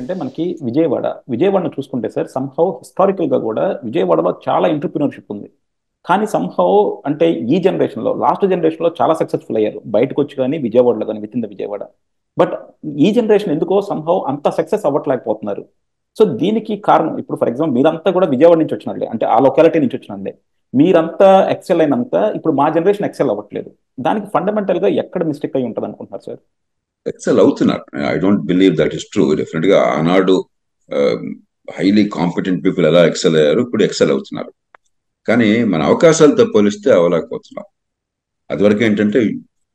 ఏంటంటే మనకి విజయవాడను చూసుకుంటే సార్ సంహౌ హిస్టారికల్గా కూడా విజయవాడలో చాలా ఎంటర్ప్రినర్షిప్ ఉంది. కానీ సంహౌ అంటే ఈ జనరేషన్లో లాస్ట్ జనరేషన్లో చాలా సక్సెస్ఫుల్ అయ్యారు బయటకు వచ్చి కానీ విజయవాడలో కానీ with in the Vijayawada. But ఈ జనరేషన్ ఎందుకో సంహౌ అంత సక్సెస్ అవ్వట్లేకపోతున్నారు. సో దీనికి కారణం ఇప్పుడు ఫర్ ఎగ్జాంపుల్ మీరంతా కూడా విజయవాడ నుంచి వచ్చినండి, అంటే ఆ లొకాలిటీ నుంచి వచ్చినండి. మీరంతా ఎక్సెల్ అయినంత ఇప్పుడు మా జనరేషన్ ఎక్సెల్ అవ్వట్లేదు. దానికి ఫండమెంటల్గా ఎక్కడ మిస్టేక్ అయి ఉంటుంది అనుకుంటున్నారు సార్? ఎక్సెల్ అవుతున్నారు. I don't believe that is true. Definite గా ఆనాడు హైలీ కాంపిటెంట్ పీపుల్ ఎలా ఎక్సెల్ అయ్యారు, ఇప్పుడు ఎక్సెల్ అవుతున్నారు. కానీ మన అవకాశాలతో పోలిస్తే అవ్వలేకపోతున్నాం. అదివరకు ఏంటంటే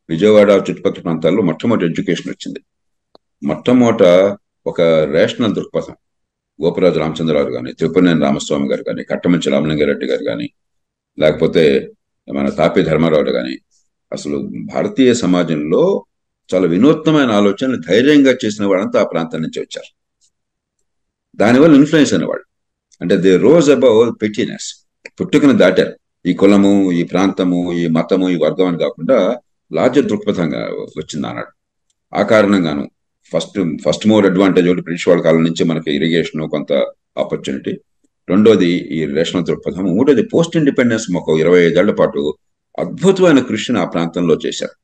విజయవాడ చుట్టుపక్కల ప్రాంతాల్లో మొట్టమొదటి ఎడ్యుకేషన్ వచ్చింది. మొట్టమొదట ఒక రేషనల్ దృక్పథం గోపరాజు రామచంద్రరావు కానీ, త్రిపురనేని రామస్వామి గారు కానీ, కట్టమంచి రామలింగారెడ్డి గారు కానీ, లేకపోతే మన తాపి ధర్మారావు కానీ, అసలు భారతీయ సమాజంలో చాలా వినూత్నమైన ఆలోచనలు ధైర్యంగా చేసిన వాళ్ళంతా ఆ ప్రాంతం నుంచి వచ్చారు. దానివల్ల ఇన్ఫ్లుయెన్స్ అనేవాళ్ళు, అంటే దే రోజ్ అబౌవ్ పెటినెస్, పుట్టుకను దాటారు. ఈ కులము, ఈ ప్రాంతము, ఈ మతము, ఈ వర్గం అని కాకుండా లార్జర్ దృక్పథంగా వచ్చింది అన్నాడు. ఆ కారణంగాను ఫస్ట్ మోర్ అడ్వాంటేజ్ ఒకటి బ్రిటిష్ వాళ్ళ కాలం నుంచి మనకి ఇరిగేషన్ కొంత ఆపర్చునిటీ, రెండోది ఈ రేషనల్ దృక్పథం, మూడోది పోస్ట్ ఇండిపెండెన్స్ ఒక 25 ఏళ్ల పాటు అద్భుతమైన కృషిని ఆ ప్రాంతంలో చేశారు.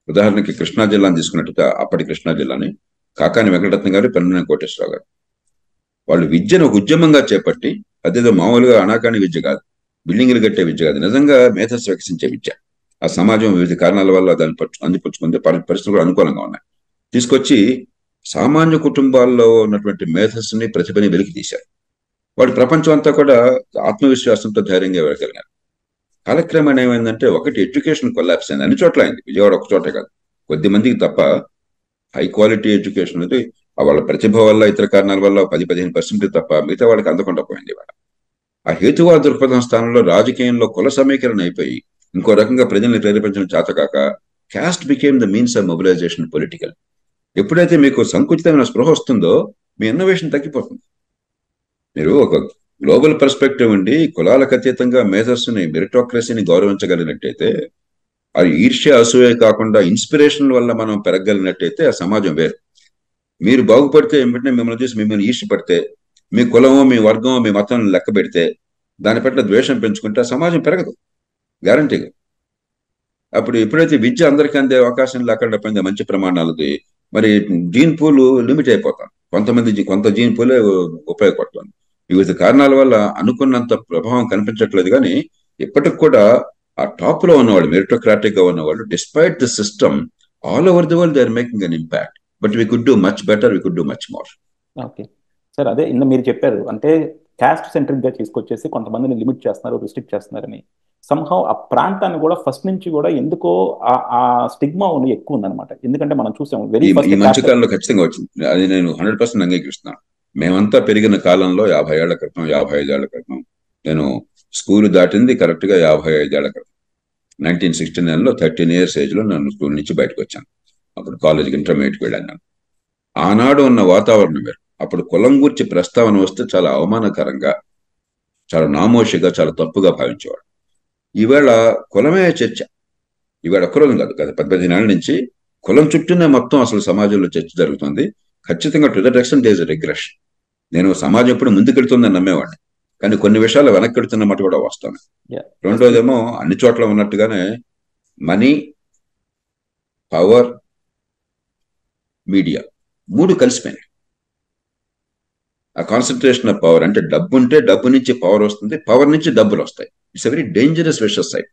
ఉదాహరణకి కృష్ణా జిల్లాని తీసుకున్నట్టుగా అప్పటి కృష్ణా జిల్లాని కాకాని వెంకటరత్న గారు, పెన్నమనేని కోటేశ్వరరావు గారు వాళ్ళు విద్యను ఒక ఉద్యమంగా చేపట్టి, అదేదో మామూలుగా అనాకాని విద్య కాదు, బిల్డింగ్లు కట్టే విద్య కాదు, నిజంగా మేధస్సు వికసించే విద్య. ఆ సమాజం వివిధ కారణాల వల్ల దాన్ని అందిపుచ్చుకుంటే పరిస్థితులు కూడా అనుకూలంగా ఉన్నాయి. తీసుకొచ్చి సామాన్య కుటుంబాల్లో ఉన్నటువంటి మేధస్సుని, ప్రతిభని వెలికి తీశారు. వాడు ప్రపంచం అంతా కూడా ఆత్మవిశ్వాసంతో ధైర్యంగా వెళ్ళగలిగారు. కాలక్రమేణా ఏమైందంటే ఒకటి ఎడ్యుకేషన్ కొలాప్స్ అయింది, అన్ని చోట్ల అయింది, విజయవాడ ఒక చోటే కాదు, కొద్ది మందికి తప్ప. హై క్వాలిటీ ఎడ్యుకేషన్ అనేది వాళ్ళ ప్రతిభ వల్ల, ఇతర కారణాల వల్ల 10-15% తప్ప మిగతా వాళ్ళకి అందకుండా పోయింది. ఇవాళ ఆ హేతువాద దృక్పథం స్థానంలో రాజకీయంలో కుల సమీకరణ అయిపోయి ఇంకో రకంగా ప్రజల్ని ప్రేరేపించడం చేతకాక caste became the means of mobilisation political. ఎప్పుడైతే మీకు సంకుచితమైన స్పృహ వస్తుందో మీ ఇన్నోవేషన్ తగ్గిపోతుంది. మీరు ఒక గ్లోబల్ పర్స్పెక్టివ్ ఉండి కులాలకు అతీతంగా మేధస్సుని, మెరిటోక్రసీని గౌరవించగలిగినట్టయితే, అది ఈర్ష్య అసూయ కాకుండా ఇన్స్పిరేషన్ వల్ల మనం పెరగలిగినట్టయితే ఆ సమాజం వేరు. మీరు బాగుపడితే ఏమిటంటే మిమ్మల్ని చూసి మిమ్మల్ని ఈర్ష్యపడితే, మీ కులమో, మీ వర్గమో, మీ మతం లెక్క పెడితే, దాని పట్ల ద్వేషం పెంచుకుంటే ఆ సమాజం పెరగదు గ్యారంటీగా. అప్పుడు ఎప్పుడైతే విద్య అందరికీ అందే అవకాశం లేకుండా పోయింది మంచి ప్రమాణాలది, మరి జీన్ పూల్ లిమిట్ అయిపోతాం. కొంత జీన్ పూలే ఉపయోగపడుతుంది. వివిధ కారణాల వల్ల అనుకున్నంత ప్రభావం కనిపించట్లేదు. కానీ ఇప్పటికి కూడా ఆ టాప్ లో ఉన్నవాళ్ళు, మెరిటోక్రాటిక్ గా ఉన్నవాళ్ళు, despite the system all over the world they are making an impact. But we could do much better, we could do much more. Okay sir, అదే ఇంత మీరు చెప్పారు అంటే క్యాస్ట్ సెంట్రిక్గా తీసుకొచ్చేసి కొంతమందిని లిమిట్ చేస్తున్నారు, రిస్ట్రిక్ట్ చేస్తున్నారని. సంహౌ ఆ ప్రాంతాన్ని కూడా ఫస్ట్ నుంచి కూడా ఎందుకో ఆ స్టిగ్మా ఉన్న ఎక్కువ ఉందన్నమాట. ఎందుకంటే మనం చూసాము వెరీ ఈ ఫస్ట్ మధ్య కాలంలో ఖచ్చితంగా వచ్చింది, అది నేను 100% అంగీకరిస్తున్నాను. మేమంతా పెరిగిన కాలంలో 50 ఏళ్ల క్రితం, 55 ఏళ్ల క్రితం, నేను స్కూల్ దాటింది కరెక్ట్ గా 55 ఏళ్ల క్రితం, 1969లో 13 years ఏజ్ లో నేను స్కూల్ నుంచి బయటకు వచ్చాను. అప్పుడు కాలేజ్కి, ఇంటర్మీడియట్కి వెళ్ళాను నేను. ఆనాడు ఉన్న వాతావరణం వేరు. అప్పుడు కులం గురించి ప్రస్తావన వస్తే చాలా అవమానకరంగా, చాలా నామోషిగా, చాలా తప్పుగా భావించేవాడు. ఈవేళ కులమే చర్చ. ఈవేళ కులం కాదు, గత 15 ఏళ్ల నుంచి కులం చుట్టూనే మొత్తం అసలు సమాజంలో చర్చ జరుగుతుంది. ఖచ్చితంగా to that extent there is a regression. నేను సమాజం ఎప్పుడు ముందుకెళ్తుందని నమ్మేవాడిని, కానీ కొన్ని విషయాలు వెనక్కి వెళ్తున్నమాట కూడా వస్తాను. రెండోదేమో అన్ని చోట్ల ఉన్నట్టుగానే మనీ, పవర్, మీడియా మూడు కలిసిపోయినాయి. ఆ కాన్సన్ట్రేషన్ ఆఫ్ పవర్ అంటే డబ్బు ఉంటే డబ్బు నుంచి పవర్ వస్తుంది, పవర్ నుంచి డబ్బులు వస్తాయి. It's a very dangerous wishes side.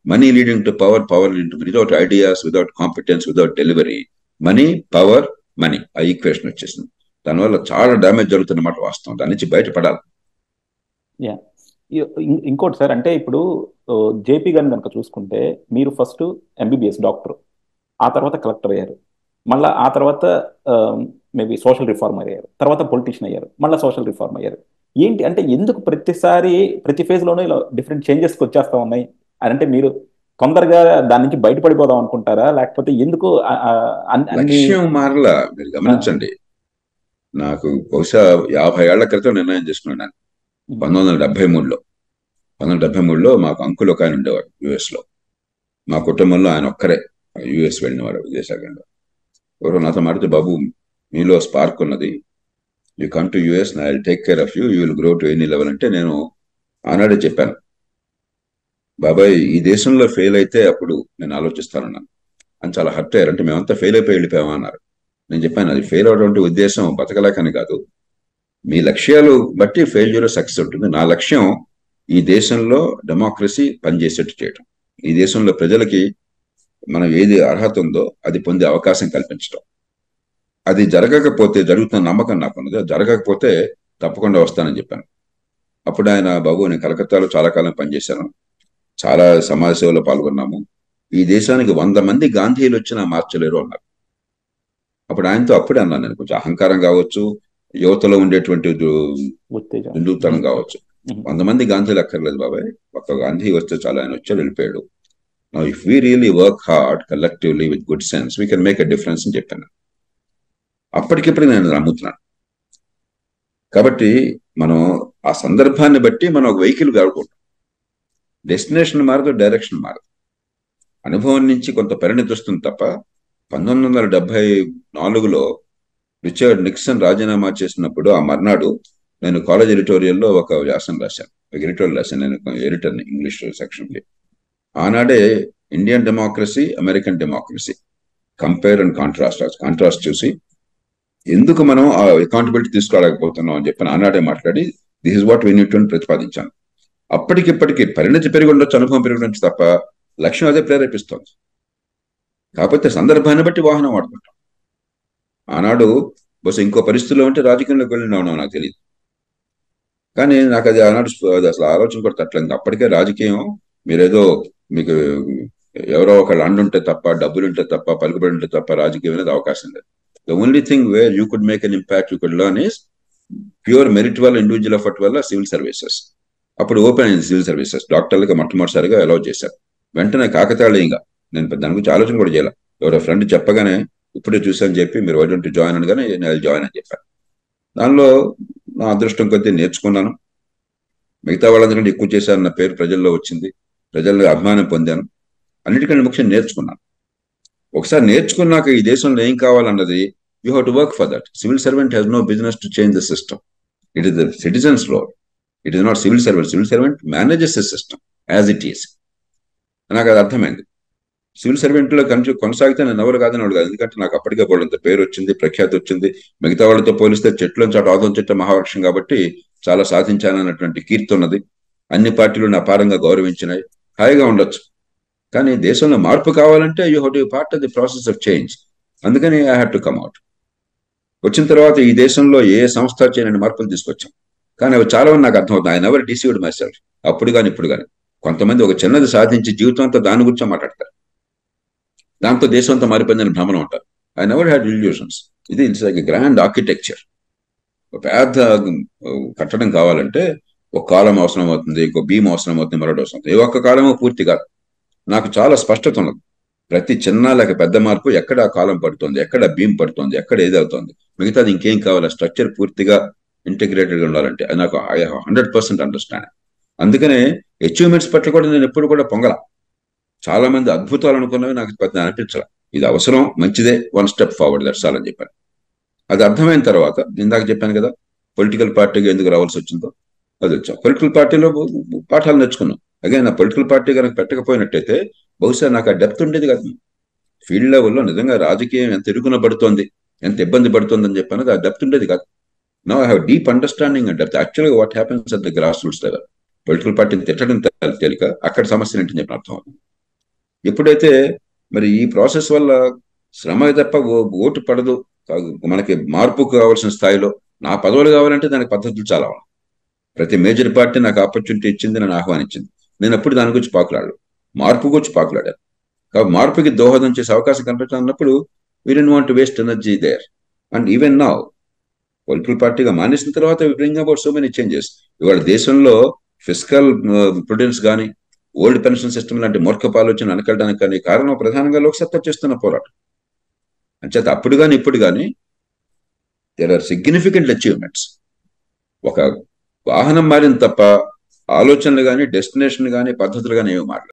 Money leading to power, power leading to without ideas, without competence, without delivery, money, power, money, ఆ ఈక్వేషన్ వచ్చేసింది. దానివల్ల చాలా డ్యామేజ్ జరుగుతున్నమాట వాస్తవం. దాని నుంచి బయటపడాలి. యా, ఇంకోటి సార్, అంటే ఇప్పుడు జేపీ గారిని కనుక చూసుకుంటే మీరు ఫస్ట్ ఎంబీబీఎస్ డాక్టర్, ఆ తర్వాత కలెక్టర్ అయ్యారు, మళ్ళీ ఆ తర్వాత మేబీ సోషల్ రిఫార్మర్ అయ్యారు, తర్వాత పొలిటీషియన్ అయ్యారు, మళ్ళీ సోషల్ రిఫార్మ్ అయ్యారు. ఏంటి అంటే ఎందుకు ప్రతిసారి ప్రతి ఫేజ్లోనూ ఇలా డిఫరెంట్ చేంజెస్కి వచ్చేస్తా ఉన్నాయి? అంటే మీరు తొందరగా దాని నుంచి బయటపడిపోదాం అనుకుంటారా, లేకపోతే ఎందుకు అన్ని? లక్ష్యం మారలా. మీరు గమనించండి, నాకు బహుశా 50 ఏళ్ల క్రితం నిర్ణయం చేసుకున్నాను. 1973లో 1973లో మాకు అంకుల్ ఒక ఆయన ఉండేవాడు యుఎస్ లో. మా కుటుంబంలో ఆయన ఒక్కరే యుఎస్ వెళ్ళినవాడు విదేశాంగంలో. ఎవరో నాతో మాడితే, బాబు మీలో స్పార్క్ ఉన్నది, you come to US I will take care of you, you will grow to any level అంటే నేను ఆనాడే చెప్పాను, బాబాయ్ ఈ దేశంలో ఫెయిల్ అయితే అప్పుడు నేను ఆలోచిస్తానన్నాను. అని చాలా హర్ట్ అయ్యారు. అంటే మేమంతా ఫెయిల్ అయిపోయి వెళ్ళిపోయామా అన్నారు. నేను చెప్పాను, అది ఫెయిల్ అవడం ఉద్దేశం బతకలేకని కాదు, మీ లక్ష్యాలు బట్టి ఫెయిల్యూర్ సక్సెస్ ఉంటుంది. నా లక్ష్యం ఈ దేశంలో డెమోక్రసీ పనిచేసేట్టు చేయడం, ఈ దేశంలో ప్రజలకి మనం ఏది అర్హత ఉందో అది పొందే అవకాశం కల్పించడం. అది జరగకపోతే, జరుగుతున్న నమ్మకం నాకున్నది, జరగకపోతే తప్పకుండా వస్తానని చెప్పాను. అప్పుడు ఆయన, బాబు నేను కలకత్తాలో చాలా కాలం పనిచేశాను, చాలా సమాజ సేవలో పాల్గొన్నాము, ఈ దేశానికి 100 మంది గాంధీలు వచ్చినా మార్చలేరు అన్నారు. అప్పుడు ఆయనతో అప్పుడే అన్నాను నేను, కొంచెం అహంకారం కావచ్చు, యువతలో ఉండేటువంటి దుందుతనం కావచ్చు, 100 మంది గాంధీలు అక్కర్లేదు బాబాయ్, ఒక్క గాంధీ వస్తే చాలా, ఆయన వచ్చి వెళ్ళిపోయాడు. If we really work hard collectively with good sense we can make a difference అని చెప్పాను. అప్పటికిప్పుడు నేను నమ్ముతున్నాను. కాబట్టి మనం ఆ సందర్భాన్ని బట్టి మనం ఒక వెహికల్ కాడుకుంటాం. డెస్టినేషన్ మారదు, డైరెక్షన్ మారదు. అనుభవం నుంచి కొంత పరిణతి వస్తుంది తప్ప. 1974లో రిచర్డ్ నిక్సన్ రాజీనామా చేసినప్పుడు ఆ మర్నాడు నేను కాలేజ్ ఎడిటోరియల్లో ఒక వ్యాసం రాశాను, ఎడిటోరియల్ రాశాను, నేను ఎడిటర్ని ఇంగ్లీష్ సెక్షన్కి. ఆనాడే Indian democracy, American democracy compare and contrast చూసి ఎందుకు మనం ఆ అకౌంటబిలిటీ తీసుకోలేకపోతున్నాం అని చెప్పి ఆనాడే మాట్లాడి this is what we need to ప్రతిపాదించాను. అప్పటికిప్పటికీ పరిణతి పెరిగి ఉండొచ్చు, అనుభవం పెరిగి ఉండొచ్చు తప్ప లక్ష్యం అదే ప్రేరేపిస్తుంది. కాకపోతే సందర్భాన్ని బట్టి వాహనం వాడుకుంటాం. ఆనాడు బహుశా ఇంకో పరిస్థితుల్లో ఉంటే రాజకీయంలోకి వెళ్ళినా ఉన్నావు నాకు తెలియదు, కానీ నాకు అది ఆనాడు అది అసలు ఆలోచన కూడా తట్టలేదు. అప్పటికే రాజకీయం మీరేదో మీకు ఎవరో ఒకళ్ళు అండుంటే తప్ప, డబ్బులు ఉంటే తప్ప, పలుకుబడి ఉంటే తప్ప రాజకీయం అనేది అవకాశం లేదు. The only thing where you could make an impact, you could learn is pure merit వల్ల, ఇండివిజువల్ ఎఫర్ట్ వల్ల సివిల్ సర్వీసెస్. అప్పుడు ఓపెన్ అయింది సివిల్ సర్వీసెస్, డాక్టర్లకి మొట్టమొదటిసారిగా అలౌ చేశారు. వెంటనే కాకతాళీయంగా, నేను దాని గురించి ఆలోచన కూడా చేయాలి, ఎవరో ఫ్రెండ్ చెప్పగానే ఇప్పుడే చూసాను చెప్పి మీరు వై డోంట్ జాయిన్ అనగానే నేను జాయిన్ అని చెప్పాను. దానిలో నా అదృష్టం కొద్దీ నేర్చుకున్నాను, మిగతా వాళ్ళందరికంటే ఎక్కువ చేశాను, నా పేరు ప్రజల్లో వచ్చింది, ప్రజల్లో అభిమానం పొందాను, అన్నిటికంటే ముఖ్యం నేర్చుకున్నాను. ఒకసారి నేర్చుకున్నాక ఈ దేశంలో ఏం కావాలన్నది you have to work for that. Civil servant has no business to change the system, it is the citizen's role, it is not civil servant. Civil servant manages the system as it is. నాకు అది అర్థమైంది. Civil సర్వెంట్లో కొనసాగితే నేను ఎవరు కాదని వాడు కాదు, ఎందుకంటే నాకు అప్పటికే పోలంత పేరు వచ్చింది, ప్రఖ్యాతి వచ్చింది, మిగతా వాళ్ళతో పోలిస్తే చెట్ల చాటు ఆదం చెట్టు మహావృక్షం కాబట్టి చాలా సాధించానన్నటువంటి కీర్తి ఉన్నది. అన్ని పార్టీలు నా పారంగా గౌరవించినాయి, హాయిగా ఉండొచ్చు. కానీ దేశంలో మార్పు కావాలంటే you have to be part of the process of change. అందుకని I have to come out. వచ్చిన తర్వాత ఈ దేశంలో ఏ సంస్థ చేయని మార్పులు తీసుకొచ్చాం, కానీ అవి చాలా నాకు అర్థమవుతుంది. I never deceived my self, అప్పుడు కానీ ఇప్పుడు కానీ. కొంతమంది ఒక చిన్నది సాధించి జీవితం అంతా దాని గురించి మాట్లాడతారు, దాంతో దేశం అంతా మారిపోయిందని భ్రమలో ఉంటారు. I never had illusions. ఇది ఇట్స్ లైక్ గ్రాండ్ ఆర్కిటెక్చర్. ఒక పెద్ద కట్టడం కావాలంటే ఒక కాలం అవసరం అవుతుంది, ఇంకో బీమ్ అవసరం అవుతుంది, మరొకటి అవసరం అవుతుంది. ఏ ఒక్క కాలమో పూర్తి కాదు. నాకు చాలా స్పష్టత ఉన్నది, ప్రతి చిన్న లేక పెద్ద మార్పు ఎక్కడ కాలం పడుతుంది, ఎక్కడ బీమ్ పడుతుంది, ఎక్కడ ఏది అవుతుంది, మిగతాది ఇంకేం కావాలి, స్ట్రక్చర్ పూర్తిగా ఇంటిగ్రేటెడ్గా ఉండాలంటే. అది నాకు 100% అండర్స్టాండింగ్. అందుకనే అచీవ్మెంట్స్ పట్ల కూడా నేను ఎప్పుడు కూడా పొంగల. చాలా మంది అద్భుతాలు అనుకున్నవి నాకు పెద్ద అనిపించాలి, ఇది అవసరం, మంచిదే, 1 స్టెప్ ఫార్వర్డ్, దట్స్ ఆల్ అని చెప్పాను. అది అర్థమైన తర్వాత ఇందాక చెప్పాను కదా పొలిటికల్ పార్టీగా ఎందుకు రావాల్సి వచ్చిందో, అది వచ్చాం. పొలిటికల్ పార్టీలో పాఠాలు నేర్చుకున్నాం. అగైన్ నా పొలిటికల్ పార్టీ కనుక పెట్టకపోయినట్టయితే బహుశా నాకు ఆ డెప్త్ ఉండేది కాదు. ఫీల్డ్ లెవెల్లో నిజంగా రాజకీయం ఎంత ఇరుకున పడుతోంది, ఎంత ఇబ్బంది పడుతుంది అని చెప్పాను, ఆ డెప్త్ ఉండేది కాదు. Now I have deep understanding and depth. యాక్చువల్గా what happens at the grass roots level. Political పార్టీని తిట్టడం తేలిక, అక్కడ సమస్యలు ఏంటని చెప్పిన అర్థం అవుతుంది. ఎప్పుడైతే మరి ఈ ప్రాసెస్ వల్ల శ్రమ తప్ప ఓటు పడదు, మనకి మార్పు కావాల్సిన స్థాయిలో నా పదవులు కావాలంటే దానికి పద్ధతులు చాలా ఉన్నాయి. ప్రతి మేజర్ పార్టీ నాకు ఆపర్చునిటీ ఇచ్చింది, నన్ను ఆహ్వానించింది. నేను ఎప్పుడు దాని గురించి పాకులాడు, మార్పు గురించి పాకులాడాను. కాబట్టి మార్పుకి దోహదం చేసే అవకాశం కనిపించినప్పుడు we don't want to waste energy there. And even now political పార్టీగా మానేసిన తర్వాత we bring about so many changes. ఇవాళ దేశంలో ఫిస్కల్ ప్రుడెన్స్ కానీ, ఓల్డ్ పెన్షన్ సిస్టమ్ లాంటి మూర్ఖపు ఆలోచన అనకడానికి కానీ కారణం ప్రధానంగా లోక్సత్తా చేస్తున్న పోరాటం. అంచేత అప్పుడు కానీ ఇప్పుడు కానీ దేర్ ఆర్ సిగ్నిఫికెంట్ అచీవ్మెంట్స్. ఒక వాహనం మారింది తప్ప ఆలోచనలు కానీ, డెస్టినేషన్ కానీ, పద్ధతులు కానీ ఏమి మారలేదు.